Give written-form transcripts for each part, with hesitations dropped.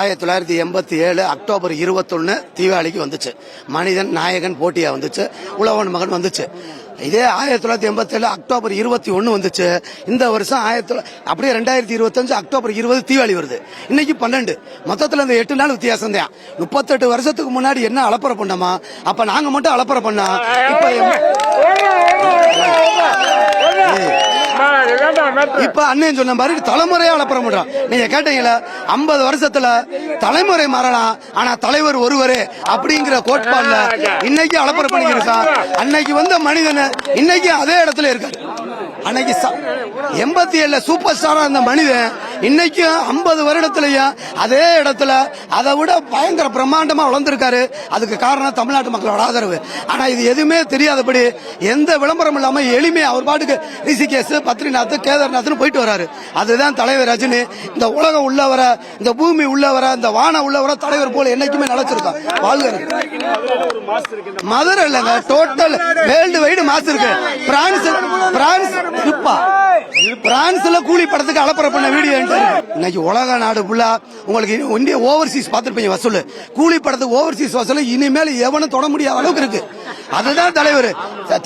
1987 October 21 தீபாவளிக்கு வந்துச்சு. மனிதன் நாயகன் போட்டியா வந்துச்சு, உழவன் மகன் வந்துச்சு. இதே 1987 அக்டோபர் 21 வந்துச்சு. இந்த வருஷம் அப்படியே 2025 அக்டோபர் 20 தீபாவளி வருது. இன்னைக்கு 12, மொத்தத்துல இந்த 8 நாள் வித்தியாசம் தான். 38 வருஷத்துக்கு முன்னாடி என்ன அலப்பறை பண்ணமா, அப்ப நாங்க மட்டும் அலப்பறை பண்ணா, இப்ப அண்ணன் சொன்ன மாதிரி தலைமுறையா அலப்பற பண்றான். நீங்க கேட்டீங்களா, 50 வருஷத்துல தலைமுறை மாறலாம், ஆனா தலைவர் ஒருவரே அப்படிங்கிற கோட்பாடுல இன்னைக்கு அலப்பற பண்ணிருக்கான். அன்னைக்கு வந்த மனிதன் இன்னைக்கு அதே இடத்துல இருக்காரு. அன்னைக்கு 87 சூப்பர் ஸ்டாரா இருந்த மனிதன் இன்னைக்கு 50 வருடத்திலயும் அதே இடத்துல அதை விட பயங்கர பிரம்மாண்டமா வளர்ந்திருக்காரு. அதுக்கு காரணம் தமிழ்நாட்டு மக்களோட ஆதரவு. ஆனா இது எதுவுமே தெரியாதபடி எந்த விளம்பரம் இல்லாம எளிமையா அவர் பாட்டுக்கு ரிஷிகேஷ், பத்ரிநாத், கேதார்நாத்னு போயிட்டு வராரு. அதுதான் தலைவர் ரஜினி. இந்த உலகம் உள்ளவர, இந்த பூமி உள்ளவர, இந்த வானம் உள்ளவர தலைவர் போல என்னைக்குமே நினைச்சிருக்கான். வாழ்க மதுரை இல்லங்க, டோட்டல் வேர்ல்டு வைடு மாசு இருக்கு. பிரான்ஸ்ல கூலி படத்துக்கு அலப்பறை பண்ண வீடியோ இன்னைக்கு உலக நாடு ஃபுல்லா உங்களுக்கு இந்திய ஓவர்சீஸ் பார்த்திருப்பீங்க வசூல். கூலி படத்துக்கு ஓவர்சீஸ் வசூல் இனிமேல் எவனும் தொட முடியாத அளவுக்கு இருக்கு. அதுதான் தலைவர்.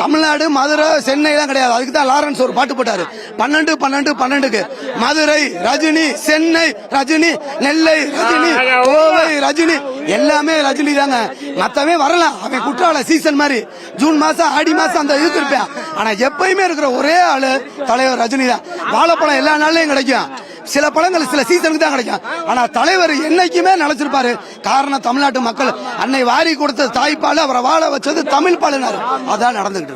தமிழ்நாடு, மதுரை, சென்னை எல்லாம் கிடையாது. அதுக்கு தான் லாரன்ஸ் ஒரு பாட்டு போட்டாரு, 12-12-12க்கு மதுரை ரஜினி, சென்னை ரஜினி, நெல்லை ரஜினி, கோவை ரஜினி, எல்லாமே ரஜினி தாங்க. மத்தவே வரலாம், அவன் குற்றால சீசன் மாதிரி ஜூன் மாசம் ஆடி மாசம் அந்த இதுக்கு இருப்பேன். ஆனா எப்பயுமே இருக்கிற ஒரே ஆளு தலைவர் ரஜினி தான். வாழைப்பழம் எல்லா நாள்லயும் கிடைக்கும், சில பழங்கள் சில சீசனுக்கு தான் கிடைக்கும். ஆனா தலைவர் என்னைக்குமே நினைச்சிருப்பாரு. காரணம் தமிழ்நாட்டு மக்கள் அன்னை வாரி கொடுத்த தாய்ப்பால், அவரை வாழ வச்சது தமிழ் பாலுனாரு. அதான் நடந்துகிட்டு.